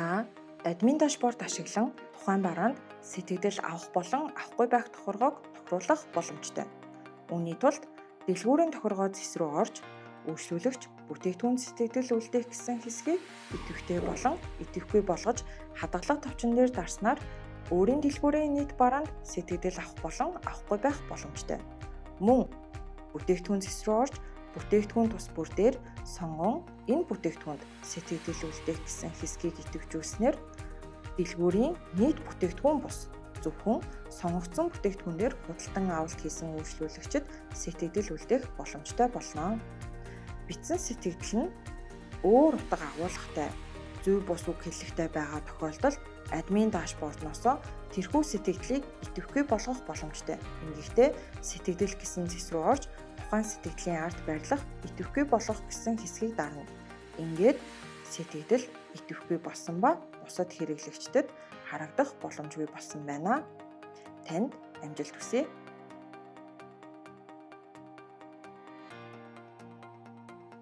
Та админ дашборд ашиглан тухайн бараанд сэтгэгдэл авах болон авахгүй байх тохиргоог тохируулах боломжтой. Үүний тулд дэлгүүрийн тохиргоо зэс рүү орж, үйлчлүүлэгч бүтээгдэхүүн сэтгэгдэл үлдээх гэсэн хэсгийг идэвхтэй болон идэвхгүй болгож хадгалах товчон дээр дарснаар өөрийн дэлгүүрийн нийт бараанд сэтгэгдэл авах болон авахгүй байх боломжтой. Мөн бүтээгдэхүүн зэс рүү орж бүтээгдэхүүн тус бүр дээр сонгон энэ бүтээгдэхүүнд сэтгэгдэл үлдээх гэсэн хэсгийг идэвхжүүлснээр дэлгүүрийн нийт бүтээгдэхүүн бус зөвхөн сонгогдсон бүтээгдэхүүнээр худалдан авалт хийсэн үйлчлүүлэгчид сэтгэгдэл үлдээх боломжтой болно. Бичсэн сэтгэгдэл нь өөр утга агуулгатай, зөв бус үг хэллэгтэй байгаа тохиолдолд админ дашбордноос тэрхүү сэтгэгдлийг идэвхгүй болгох боломжтой. Ингэхдээ сэтгэгдэл гэсэн зэс рүү орж тухайн сэтгэгдлийн ард барилах идэвхгүй болгох гэсэн хэсгийг дарна. Ингээд сэтгэгдэл идэвхгүй болсон ба бусад хэрэглэгчдэд харагдах боломжгүй болсон байна. Танд амжилт хүсье.